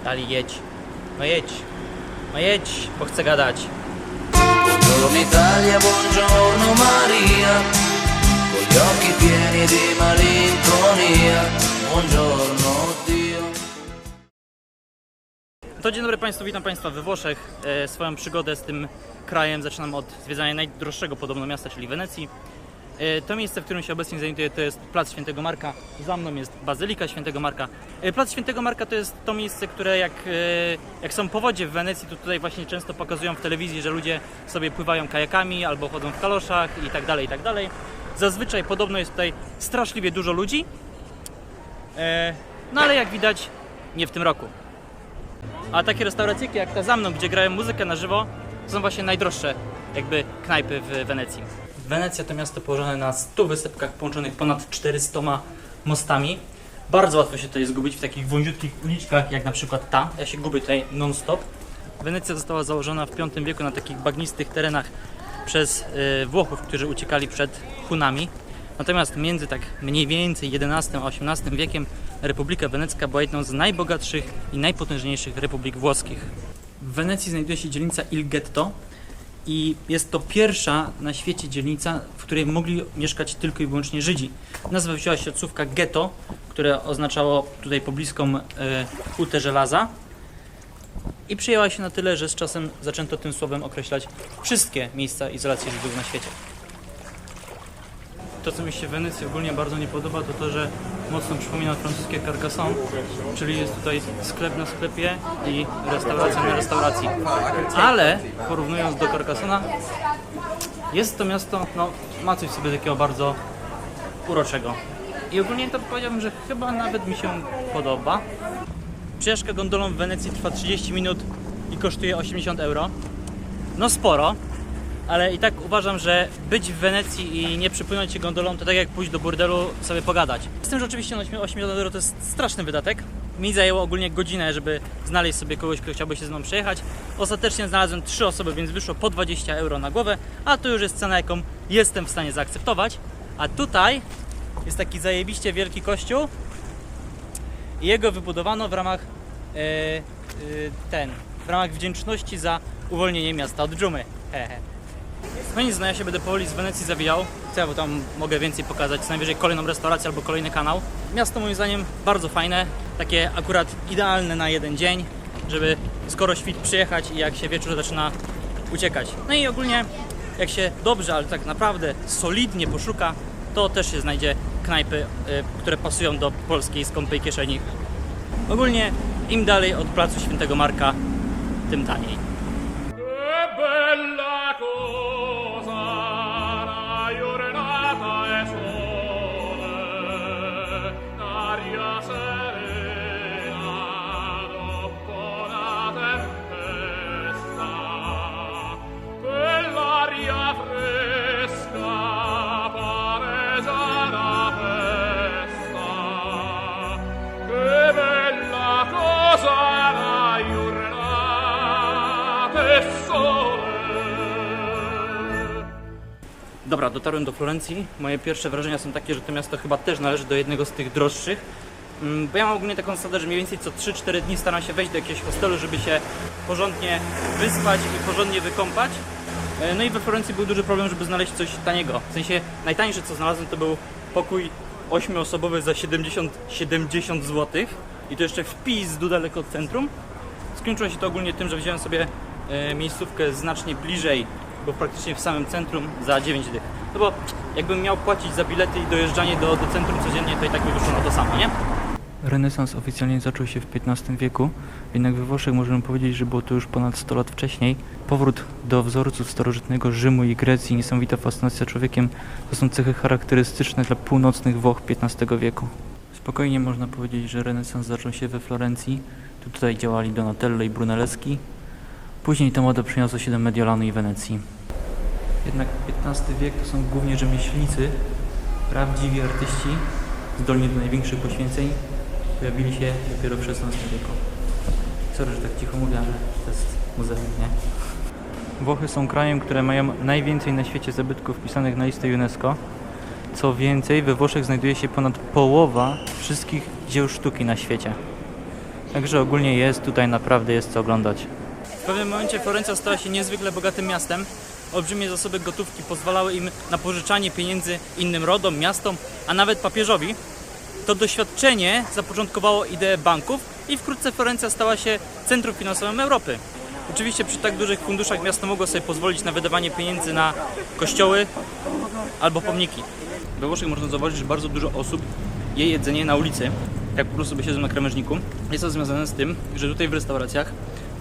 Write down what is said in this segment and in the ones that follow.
Dali, jedź. No jedź. No jedź, bo chcę gadać. Buongiorno Italia, buongiorno Maria, con gli occhi pieni di malinconia, buongiorno Dio. To dzień dobry Państwu, witam Państwa we Włoszech. Swoją przygodę z tym krajem zaczynam od zwiedzania najdroższego podobno miasta, czyli Wenecji. To miejsce, w którym się obecnie znajduję, to jest Plac Świętego Marka. Za mną jest Bazylika Świętego Marka. Plac Świętego Marka to jest to miejsce, które jak są powodzie w Wenecji, to tutaj właśnie często pokazują w telewizji, że ludzie sobie pływają kajakami albo chodzą w kaloszach i tak dalej, i tak dalej. Zazwyczaj podobno jest tutaj straszliwie dużo ludzi, no ale jak widać nie w tym roku. A takie restauracje jak ta za mną, gdzie grają muzykę na żywo, są właśnie najdroższe jakby knajpy w Wenecji. Wenecja to miasto położone na 100 wysepkach połączonych ponad 400 mostami. Bardzo łatwo się tutaj zgubić w takich wąziutkich uliczkach, jak na przykład ta. Ja się gubię tutaj non-stop. Wenecja została założona w V wieku na takich bagnistych terenach przez Włochów, którzy uciekali przed Hunami. Natomiast między tak mniej więcej XI a XVIII wiekiem Republika Wenecka była jedną z najbogatszych i najpotężniejszych republik włoskich. W Wenecji znajduje się dzielnica Il Ghetto i jest to pierwsza na świecie dzielnica, w której mogli mieszkać tylko i wyłącznie Żydzi. Nazwa wzięła się od słówka ghetto, które oznaczało tutaj pobliską hutę żelaza i przyjęła się na tyle, że z czasem zaczęto tym słowem określać wszystkie miejsca izolacji Żydów na świecie. To, co mi się w Wenecji ogólnie bardzo nie podoba, to to, że mocno przypomina francuskie Carcassonne, czyli jest tutaj sklep na sklepie i restauracja na restauracji. Ale porównując do Carcassonne'a, jest to miasto, no, ma coś w sobie takiego bardzo uroczego. I ogólnie to powiedziałbym, że chyba nawet mi się podoba. Przejażdżka gondolą w Wenecji trwa 30 minut i kosztuje 80 euro. No sporo. Ale i tak uważam, że być w Wenecji i nie przypłynąć się gondolą to tak jak pójść do burdelu sobie pogadać. Z tym, że oczywiście 80 euro to jest straszny wydatek. Mi zajęło ogólnie godzinę, żeby znaleźć sobie kogoś, kto chciałby się ze mną przejechać. Ostatecznie znalazłem 3 osoby, więc wyszło po 20 euro na głowę, a to już jest cena, jaką jestem w stanie zaakceptować. A tutaj jest taki zajebiście wielki kościół i jego wybudowano w ramach w ramach wdzięczności za uwolnienie miasta od dżumy. No nic, no ja się będę powoli z Wenecji zawijał. Co ja tam mogę więcej pokazać? Co najwyżej kolejną restaurację albo kolejny kanał. Miasto moim zdaniem bardzo fajne, takie akurat idealne na jeden dzień, żeby skoro świt przyjechać i jak się wieczór zaczyna uciekać. No i ogólnie jak się dobrze, ale tak naprawdę solidnie poszuka, to też się znajdzie knajpy, które pasują do polskiej skąpej kieszeni. Ogólnie im dalej od Placu Świętego Marka, tym taniej. Dobra, dotarłem do Florencji. Moje pierwsze wrażenia są takie, że to miasto chyba też należy do jednego z tych droższych. Bo ja mam ogólnie taką zasadę, że mniej więcej co 3-4 dni staram się wejść do jakiegoś hostelu, żeby się porządnie wyspać i porządnie wykąpać. No i we Florencji był duży problem, żeby znaleźć coś taniego. W sensie najtańsze co znalazłem to był pokój 8-osobowy za 70 zł. I to jeszcze w pizdu daleko od centrum. Skończyło się to ogólnie tym, że wziąłem sobie miejscówkę znacznie bliżej, bo praktycznie w samym centrum za 9 dych. No bo jakbym miał płacić za bilety i dojeżdżanie do centrum codziennie, to i tak by wyszło na to samo, nie? Renesans oficjalnie zaczął się w XV wieku, jednak we Włoszech możemy powiedzieć, że było to już ponad 100 lat wcześniej. Powrót do wzorców starożytnego Rzymu i Grecji, niesamowita fascynacja człowiekiem to są cechy charakterystyczne dla północnych Włoch XV wieku. Spokojnie można powiedzieć, że renesans zaczął się we Florencji. Tutaj działali Donatello i Brunelleschi. Później ta moda przeniosła się do Mediolanu i Wenecji. Jednak XV wiek to są głównie rzemieślnicy, prawdziwi artyści, zdolni do największych poświęceń, pojawili się dopiero w XVI wieku. Sorry, że tak cicho mówię, ale to jest muzeum, nie? Włochy są krajem, które mają najwięcej na świecie zabytków wpisanych na listę UNESCO. Co więcej, we Włoszech znajduje się ponad połowa wszystkich dzieł sztuki na świecie. Także ogólnie jest tutaj naprawdę jest co oglądać. W pewnym momencie Florencja stała się niezwykle bogatym miastem. Olbrzymie zasoby gotówki pozwalały im na pożyczanie pieniędzy innym rodom, miastom, a nawet papieżowi. To doświadczenie zapoczątkowało ideę banków i wkrótce Florencja stała się centrum finansowym Europy. Oczywiście przy tak dużych funduszach miasto mogło sobie pozwolić na wydawanie pieniędzy na kościoły albo pomniki. We Włoszech można zauważyć, że bardzo dużo osób je jedzenie na ulicy, jak po prostu sobie siedzą na krawężniku. Jest to związane z tym, że tutaj w restauracjach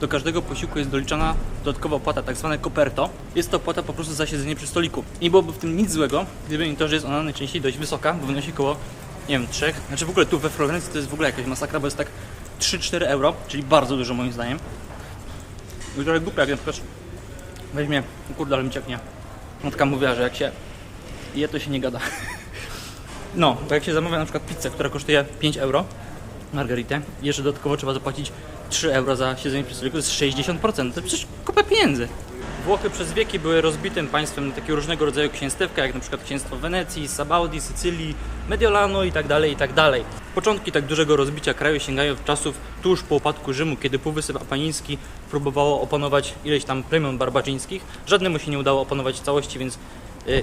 do każdego posiłku jest doliczana dodatkowa opłata, tak zwane coperto. Jest to opłata po prostu za siedzenie przy stoliku. Nie byłoby w tym nic złego, gdyby nie to, że jest ona najczęściej dość wysoka, bo wynosi około, nie wiem, 3. Znaczy w ogóle tu we Florencji to jest w ogóle jakaś masakra, bo jest tak 3-4 euro, czyli bardzo dużo moim zdaniem. I trochę głupia, jak na przykład weźmie, kurde, ale mi cieknie. Matka mówiła, że jak się je, to się nie gada. No, bo jak się zamawia na przykład pizzę, która kosztuje 5 euro, margaritę, i jeszcze dodatkowo trzeba zapłacić 3 euro za siedzenie przy stoliku, to jest 60%. To jest przecież kupę pieniędzy. Włochy przez wieki były rozbitym państwem na takie różnego rodzaju księstewka, jak na przykład księstwo Wenecji, Sabaudi, Sycylii, Mediolanu itd., itd. Początki tak dużego rozbicia kraju sięgają czasów tuż po upadku Rzymu, kiedy Półwysep Apeniński próbowało opanować ileś tam plemion barbarzyńskich. Żadnemu się nie udało opanować całości, więc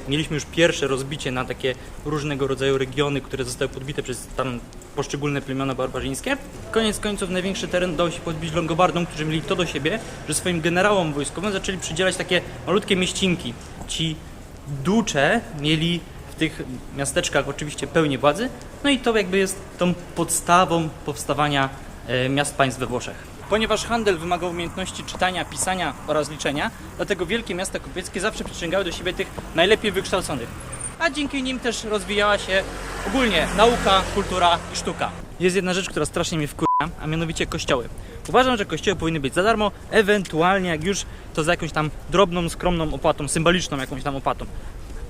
mieliśmy już pierwsze rozbicie na takie różnego rodzaju regiony, które zostały podbite przez tam poszczególne plemiona barbarzyńskie. Koniec końców największy teren udało się podbić Longobardom, którzy mieli to do siebie, że swoim generałom wojskowym zaczęli przydzielać takie malutkie mieścinki. Ci ducze mieli w tych miasteczkach oczywiście pełnię władzy, no i to jakby jest tą podstawą powstawania miast państw we Włoszech. Ponieważ handel wymagał umiejętności czytania, pisania oraz liczenia, dlatego wielkie miasta kupieckie zawsze przyciągały do siebie tych najlepiej wykształconych. A dzięki nim też rozwijała się ogólnie nauka, kultura i sztuka. Jest jedna rzecz, która strasznie mnie wkurza, a mianowicie kościoły. Uważam, że kościoły powinny być za darmo, ewentualnie jak już to za jakąś tam drobną, skromną opłatą, symboliczną jakąś tam opłatą.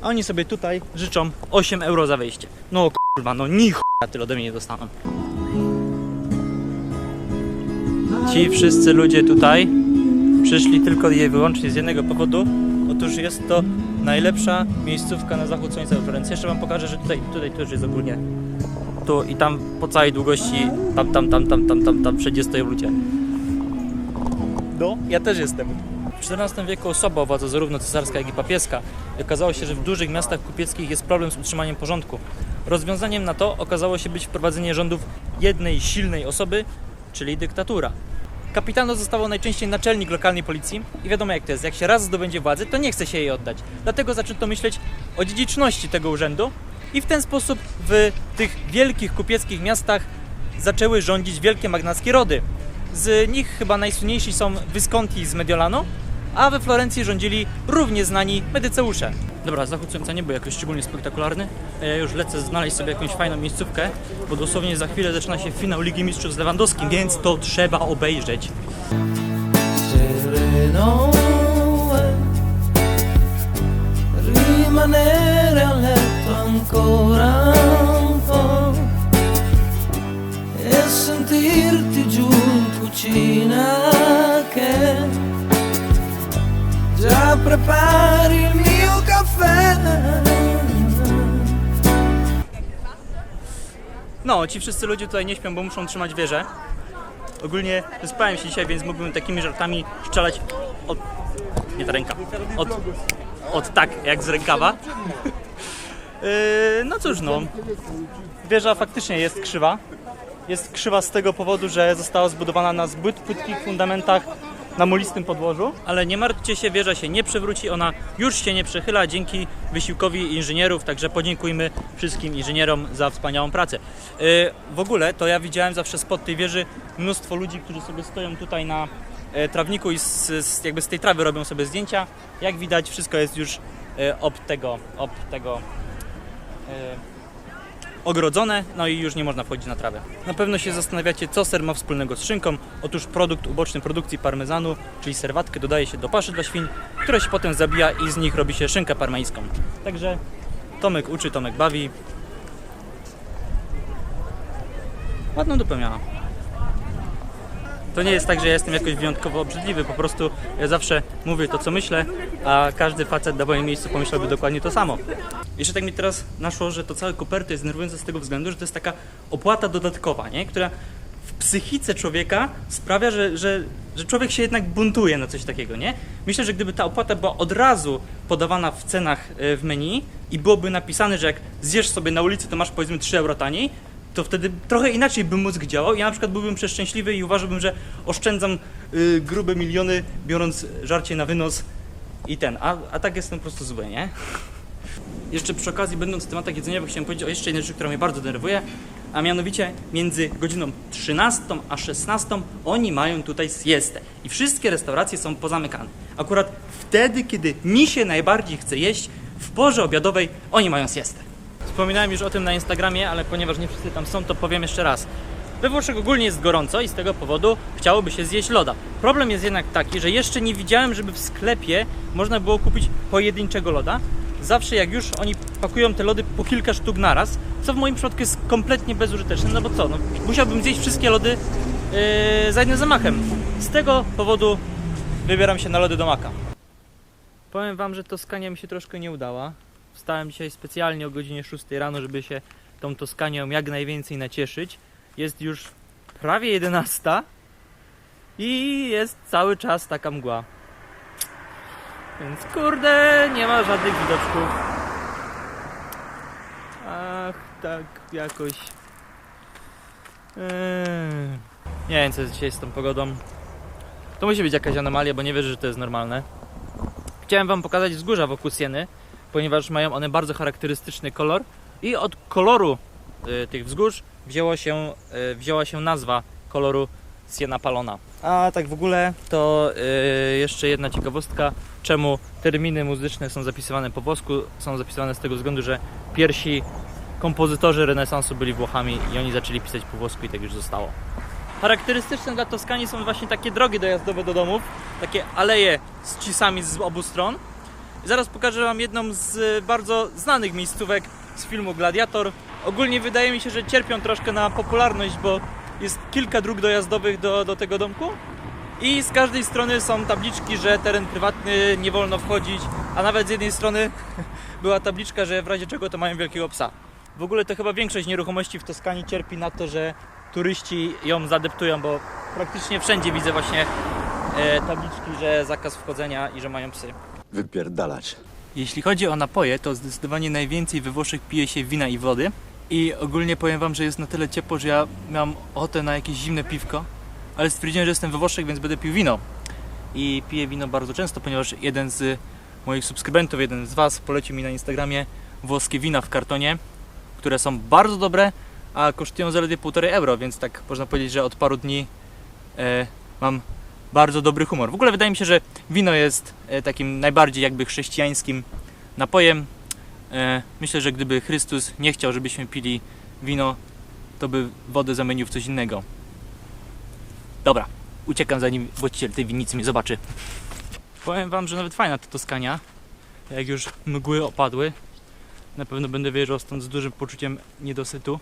A oni sobie tutaj życzą 8 euro za wejście. No kurwa, no ni chuja tyle ode mnie nie dostaną. Ci wszyscy ludzie tutaj przyszli tylko i wyłącznie z jednego powodu. Otóż jest to najlepsza miejscówka na zachód słońca we Florencji. Jeszcze wam pokażę, że tutaj też jest ogólnie. Tu i tam po całej długości, tam wszędzie stoją ludzie. No, ja też jestem. W XIV wieku osoba władza zarówno cesarska, jak i papieska. I okazało się, że w dużych miastach kupieckich jest problem z utrzymaniem porządku. Rozwiązaniem na to okazało się być wprowadzenie rządów jednej silnej osoby, czyli dyktatura. Kapitano zostawał najczęściej naczelnik lokalnej policji i wiadomo jak to jest, jak się raz zdobędzie władzę, to nie chce się jej oddać. Dlatego zaczęto myśleć o dziedziczności tego urzędu i w ten sposób w tych wielkich kupieckich miastach zaczęły rządzić wielkie magnackie rody. Z nich chyba najsłynniejsi są Visconti z Mediolanu, a we Florencji rządzili równie znani medyceusze. Dobra, zachód słońca nie był jakoś szczególnie spektakularny. Ja już lecę znaleźć sobie jakąś fajną miejscówkę, bo dosłownie za chwilę zaczyna się finał Ligi Mistrzów z Lewandowskim, więc to trzeba obejrzeć. Sereno rimanere a letto ancora un po' e sentirti giù in cucina che già prepari il mio caffè. No, ci wszyscy ludzie tutaj nie śpią, bo muszą trzymać wieżę. Ogólnie wyspałem się dzisiaj, więc mógłbym takimi żartami strzelać od... nie ta ręka. Od tak, jak z rękawa. No cóż, no. Wieża faktycznie jest krzywa. Jest krzywa z tego powodu, że została zbudowana na zbyt płytkich fundamentach na mulistym podłożu, ale nie martwcie się, wieża się nie przewróci, ona już się nie przechyla dzięki wysiłkowi inżynierów, także podziękujmy wszystkim inżynierom za wspaniałą pracę. W ogóle to ja widziałem zawsze spod tej wieży mnóstwo ludzi, którzy sobie stoją tutaj na trawniku i jakby z tej trawy robią sobie zdjęcia. Jak widać, wszystko jest już ogrodzone, no i już nie można wchodzić na trawę. Na pewno się zastanawiacie, co ser ma wspólnego z szynką. Otóż produkt uboczny produkcji parmezanu, czyli serwatkę, dodaje się do paszy dla świń, które się potem zabija i z nich robi się szynkę parmeńską. Także Tomek uczy, Tomek bawi. Ładną dupę miała. To nie jest tak, że ja jestem jakoś wyjątkowo obrzydliwy, po prostu ja zawsze mówię to, co myślę, a każdy facet na moim miejscu pomyślałby dokładnie to samo. Jeszcze tak mi teraz naszło, że to całe koperty jest denerwujące z tego względu, że to jest taka opłata dodatkowa, nie? Która w psychice człowieka sprawia, że człowiek się jednak buntuje na coś takiego, nie? Myślę, że gdyby ta opłata była od razu podawana w cenach w menu i byłoby napisane, że jak zjesz sobie na ulicy, to masz powiedzmy 3 euro taniej, to wtedy trochę inaczej by mózg działał. Ja na przykład byłbym przeszczęśliwy i uważałbym, że oszczędzam grube miliony, biorąc żarcie na wynos i a tak jestem po prostu zły, nie? Jeszcze przy okazji, będąc w tematach jedzeniowych, chciałem powiedzieć o jeszcze jednej rzeczy, która mnie bardzo denerwuje, a mianowicie między godziną 13 a 16 oni mają tutaj siestę i wszystkie restauracje są pozamykane. Akurat wtedy, kiedy mi się najbardziej chce jeść, w porze obiadowej oni mają siestę. Wspominałem już o tym na Instagramie, ale ponieważ nie wszyscy tam są, to powiem jeszcze raz. We Włoszech ogólnie jest gorąco i z tego powodu chciałoby się zjeść loda. Problem jest jednak taki, że jeszcze nie widziałem, żeby w sklepie można było kupić pojedynczego loda. Zawsze jak już oni pakują te lody po kilka sztuk naraz, co w moim przypadku jest kompletnie bezużyteczne, no bo co, no, musiałbym zjeść wszystkie lody za jednym zamachem. Z tego powodu wybieram się na lody do Maka. Powiem wam, że Toskania mi się troszkę nie udała. Wstałem dzisiaj specjalnie o godzinie 6 rano, żeby się tą Toskanią jak najwięcej nacieszyć. Jest już prawie 11 i jest cały czas taka mgła. Więc kurde, nie ma żadnych widoczków. Ach, tak jakoś... Nie wiem, co jest dzisiaj z tą pogodą. To musi być jakaś anomalia, bo nie wierzę, że to jest normalne. Chciałem wam pokazać wzgórza wokół Sieny, ponieważ mają one bardzo charakterystyczny kolor i od koloru tych wzgórz wzięła się nazwa koloru Siena Palona. A tak w ogóle to jeszcze jedna ciekawostka, czemu terminy muzyczne są zapisywane po włosku. Są zapisywane z tego względu, że pierwsi kompozytorzy renesansu byli Włochami i oni zaczęli pisać po włosku i tak już zostało. Charakterystyczne dla Toskanii są właśnie takie drogi dojazdowe do domów, takie aleje z cisami z obu stron. Zaraz pokażę wam jedną z bardzo znanych miejscówek z filmu Gladiator. Ogólnie wydaje mi się, że cierpią troszkę na popularność, bo jest kilka dróg dojazdowych do tego domku i z każdej strony są tabliczki, że teren prywatny, nie wolno wchodzić, a nawet z jednej strony była tabliczka, że w razie czego to mają wielkiego psa. W ogóle to chyba większość nieruchomości w Toskanii cierpi na to, że turyści ją zadeptują, bo praktycznie wszędzie widzę właśnie tabliczki, że zakaz wchodzenia i że mają psy. Wypierdalać. Jeśli chodzi o napoje, to zdecydowanie najwięcej we Włoszech pije się wina i wody. I ogólnie powiem wam, że jest na tyle ciepło, że ja miałem ochotę na jakieś zimne piwko, ale stwierdziłem, że jestem we Włoszech, więc będę pił wino. I piję wino bardzo często, ponieważ jeden z moich subskrybentów, jeden z was polecił mi na Instagramie włoskie wina w kartonie, które są bardzo dobre, a kosztują zaledwie 1,5 euro, więc tak można powiedzieć, że od paru dni mam bardzo dobry humor. W ogóle wydaje mi się, że wino jest takim najbardziej jakby chrześcijańskim napojem. Myślę, że gdyby Chrystus nie chciał, żebyśmy pili wino, to by wodę zamienił w coś innego. Dobra, uciekam zanim właściciel tej winnicy mnie zobaczy. Powiem wam, że nawet fajna ta Toskania. Jak już mgły opadły, na pewno będę wyjeżdżał stąd z dużym poczuciem niedosytu.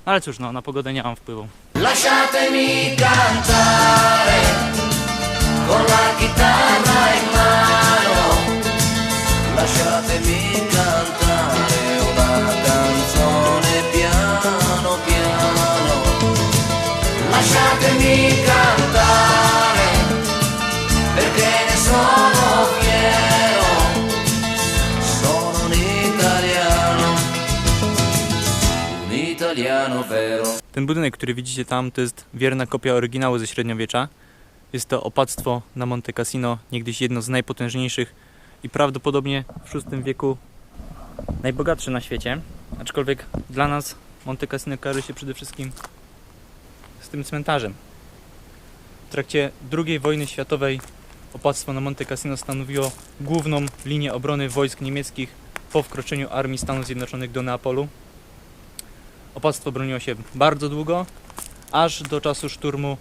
Ale cóż, no, na pogodę nie mam wpływu. Lasciatemi cantare con la chitarra in mano. Lasciatemi cantare una canzone piano piano. Lasciatemi cantare perché ne sono fiero. Sono un italiano vero. Ten budynek, który widzicie tam, to jest wierna kopia oryginału ze średniowiecza. Jest to opactwo na Monte Cassino, niegdyś jedno z najpotężniejszych i prawdopodobnie w VI wieku najbogatsze na świecie. Aczkolwiek dla nas Monte Cassino kojarzy się przede wszystkim z tym cmentarzem. W trakcie II wojny światowej opactwo na Monte Cassino stanowiło główną linię obrony wojsk niemieckich po wkroczeniu armii Stanów Zjednoczonych do Neapolu. Opactwo broniło się bardzo długo, aż do czasu szturmu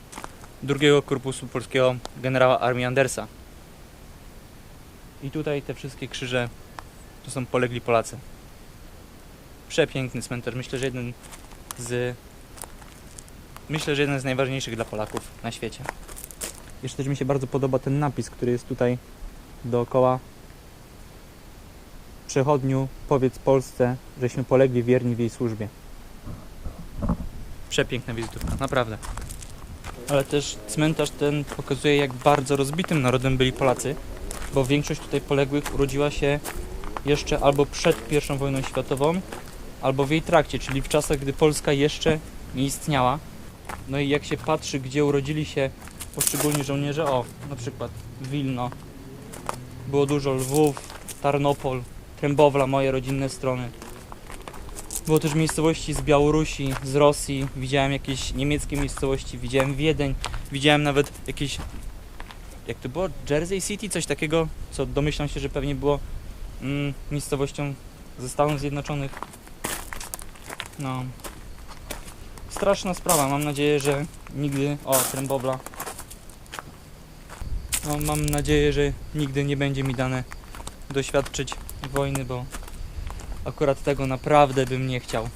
II Korpusu Polskiego generała armii Andersa. I tutaj te wszystkie krzyże to są polegli Polacy. Przepiękny cmentarz. Myślę, że jeden z najważniejszych dla Polaków na świecie. Jeszcze też mi się bardzo podoba ten napis, który jest tutaj dookoła. Przechodniu, powiedz Polsce, żeśmy polegli wierni w jej służbie. Przepiękna wizytówka, naprawdę. Ale też cmentarz ten pokazuje, jak bardzo rozbitym narodem byli Polacy, bo większość tutaj poległych urodziła się jeszcze albo przed I wojną światową, albo w jej trakcie, czyli w czasach, gdy Polska jeszcze nie istniała. No i jak się patrzy, gdzie urodzili się poszczególni żołnierze, o, na przykład Wilno, było dużo, Lwów, Tarnopol, Trębowla, moje rodzinne strony. Było też miejscowości z Białorusi, z Rosji, widziałem jakieś niemieckie miejscowości, widziałem Wiedeń, widziałem nawet jakieś, jak to było, Jersey City, coś takiego, co domyślam się, że pewnie było miejscowością ze Stanów Zjednoczonych. No, straszna sprawa, mam nadzieję, że nigdy, o, Trębowla, no, mam nadzieję, że nigdy nie będzie mi dane doświadczyć wojny, bo akurat tego naprawdę bym nie chciał.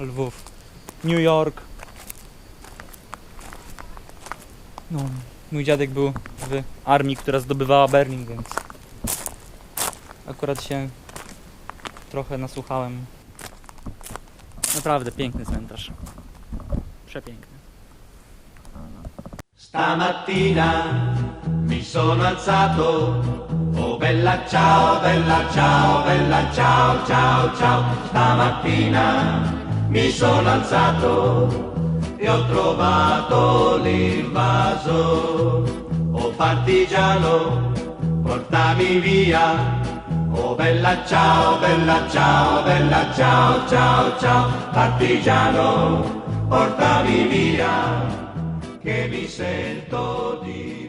Lwów, New York. No, mój dziadek był w armii, która zdobywała Berlin, więc akurat się trochę nasłuchałem. Naprawdę piękny cmentarz. Przepiękny. Stamattina mi sono alzato, oh bella ciao, bella ciao, bella ciao, ciao, ciao. Stamattina mi sono alzato e ho trovato l'invaso, oh partigiano, portami via. Oh bella ciao, bella ciao, bella ciao, ciao, ciao. Partigiano, portami via, che mi sento di